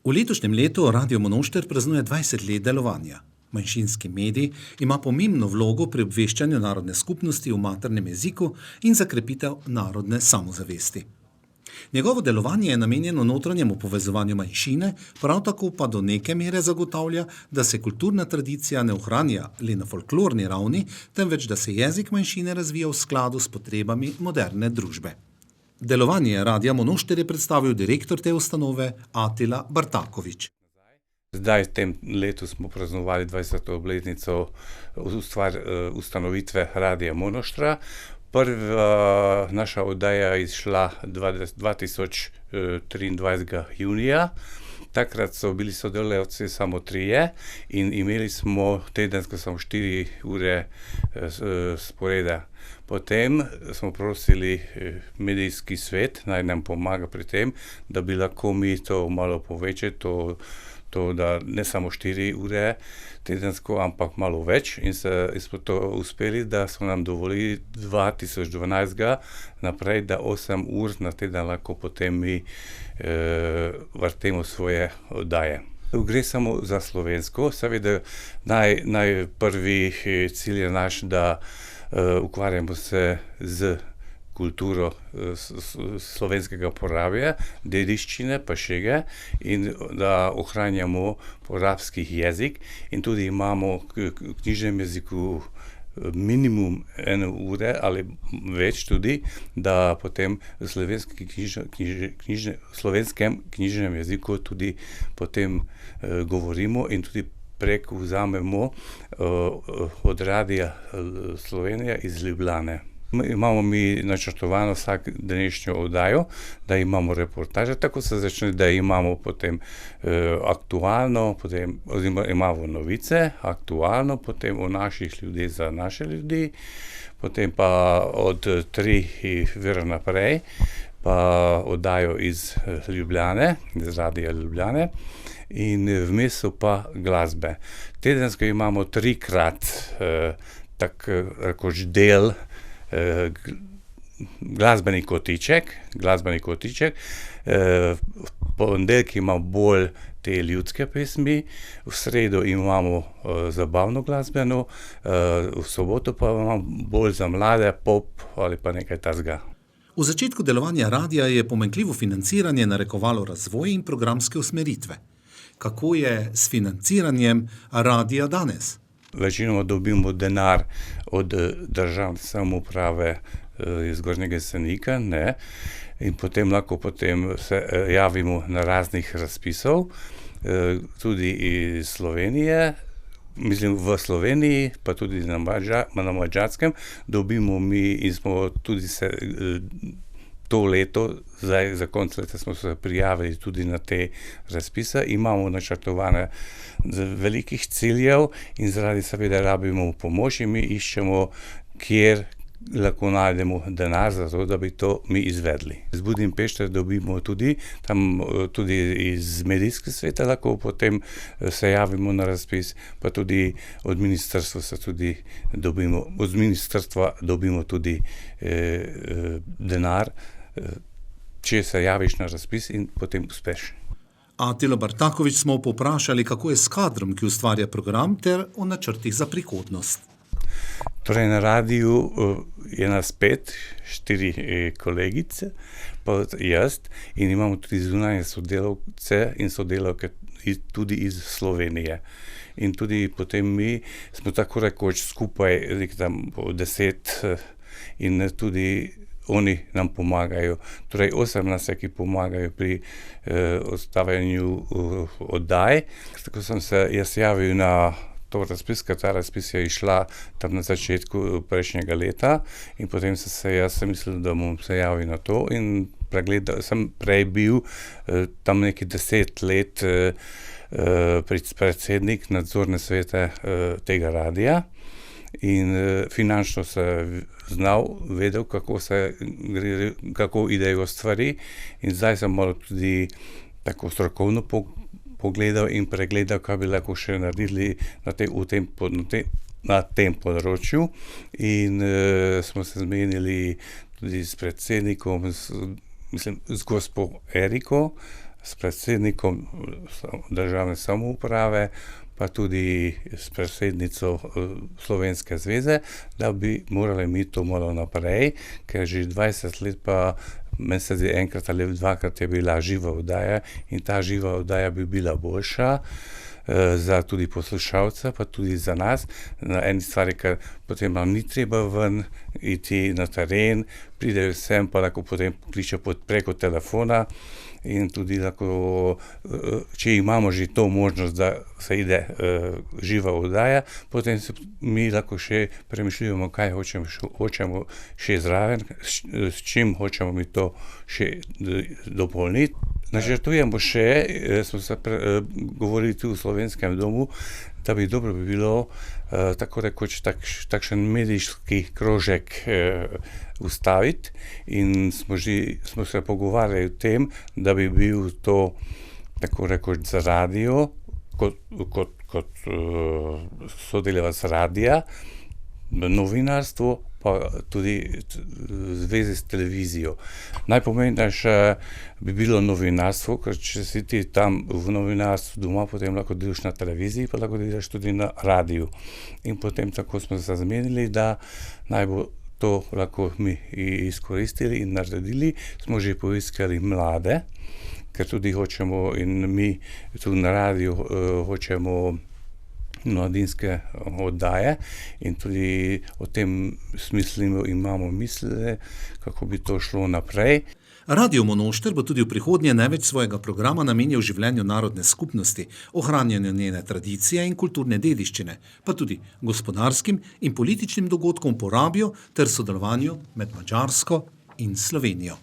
V letošnjem letu Radio Monošter praznuje 20 let delovanja. Manjšinski medij ima pomembno vlogo pri obveščanju narodne skupnosti v maternem jeziku in za krepitev narodne samozavesti. Njegovo delovanje je namenjeno notranjemu povezovanju manjšine, prav tako pa do neke mere zagotavlja, da se kulturna tradicija ne ohranja le na folklorni ravni, temveč da se jezik manjšine razvija v skladu s potrebami moderne družbe. Delovanje Radia Monošter je predstavil direktor te ustanove Atila Bartaković. Zdaj, v tem letu smo praznovali 20. obletnico ustanovitve Radia Monoštra. Prva naša oddaja je izšla 2023. junija. Takrat so bili sodelavci samo 3 in imeli smo tedensko samo 4 ure sporeda. Potem smo prosili medijski svet, naj nam pomaga pri tem, da bi lahko mi to malo povečali, to da ne samo 4 ure tedensko, ampak malo več. In smo to uspeli, da so nam dovolili 2012 naprej, da 8 ur na teden lahko potem mi vrtimo svoje oddaje. Gre samo za slovensko, seveda najprvi cilj je naš, da ukvarjamo se z kulturo slovenskega porabja, dediščine, pašege in da ohranjamo porabski jezik in tudi imamo v knjižnem jeziku minimum 1 ure ali več tudi, da potem v slovenskem knjižnem jeziku tudi potem govorimo in tudi prek vzamemo od Radia Slovenija iz Ljubljane. Imamo mi načrtovano vsak današnjo oddajo, da imamo reportaže, tako se začne, da imamo potem aktualno, potem oziroma imamo novice, aktualno, potem o naših ljudeh za naše ljudi, potem pa od 3 vir naprej, pa oddajo iz Ljubljane, iz Radia Ljubljane in vmes so pa glasbe. Tedensko imamo 3-krat tako rekoč del glasbeni kotiček, v ponedeljek ima bolj te ljudske pesmi, v sredo imamo zabavno glasbeno, v soboto pa imamo bolj za mlade, pop ali pa nekaj takega. V začetku delovanja radia je pomanjkljivo financiranje narekovalo razvoj in programske usmeritve. Kako je s financiranjem radia danes? Večinoma dobimo denar od državne samouprave iz Gornjega Jesenika, ne, in potem lahko se javimo na raznih razpisov, tudi iz Slovenije, mislim v Sloveniji, pa tudi na Madžarskem, dobimo mi in smo tudi se to leto, zdaj za konec leta smo se prijavili tudi na te razpise, imamo načrtovane velikih ciljev in zaradi seveda rabimo pomoč in mi iščemo, kjer lahko najdemo denar za to, da bi to mi izvedli. Z Budimpešte dobimo tudi iz medijskega sveta lahko potem se javimo na razpis, pa tudi od ministrstva dobimo tudi denar, če se javiš na razpis in potem uspeš. Atilo Bartaković smo povprašali, kako je s kadrom, ki ustvarja program, ter o načrtih za prihodnost. Torej na radiju je nas 5, 4 kolegice, pa jaz in imamo tudi zunanje sodelavce in sodelavke tudi iz Slovenije. In tudi potem mi smo tako rekoč skupaj tam 10 in tudi oni nam pomagajo. Torej 8 nas je, ki pomagajo pri odstavljanju oddaj. Tako sem se jaz javil na to razpis, ta razpis je išla tam na začetku prejšnjega leta in potem jaz mislil, da bom se javil na to in sem prej bil tam neki 10 let predsednik nadzorne svete tega radia in finančno se vedel, kako idejo stvari in zdaj sem malo tudi tako strokovno pogledal in pregledal, kaj bi lahko še naredili na tem področju in smo se zmenili tudi s predsednikom, z gospo Eriko s predsednikom državne samouprave, pa tudi s predsednico Slovenske zveze, da bi morali mi to malo naprej, ker že 20 let pa meni se zdi enkrat ali dvakrat je bila živa oddaja in ta živa oddaja bi bila boljša za tudi poslušalca, pa tudi za nas. Na eni stvari, ker potem nam ni treba ven iti na teren, pridejo sem, pa lahko potem kličejo preko telefona in tudi lahko, če imamo že to možnost, da se ide živa oddaja, potem mi lahko še premišljujemo, kaj hočemo še zraven, s čim hočemo mi to še dopolniti. Načrtujemo še, smo se govorili tu v Slovenskem domu, da bi dobro bi bilo tako rekoč takšen medijski krožek ustaviti in smo se pogovarjali o tem, da bi bil to tako rekoč za radio, kot sodelavec radia, novinarstvo, pa tudi v zvezi s televizijo. Najpomembnejše bi bilo novinarstvo, ker če si ti tam v novinarstvu doma, potem lahko delaš na televiziji, pa lahko delaš tudi na radiju. In potem tako smo se zmenili, da naj bo to lahko mi izkoristili in naredili. Smo že poiskali mlade, ker tudi hočemo in mi tu na radiju hočemo mladinske oddaje in tudi o tem smislimo, imamo misle, kako bi to šlo naprej. Radio Monošter bo tudi v prihodnje največ svojega programa namenjal življenju narodne skupnosti, ohranjanju njene tradicije in kulturne dediščine, pa tudi gospodarskim in političnim dogodkom po Rabju ter sodelovanju med Madžarsko in Slovenijo.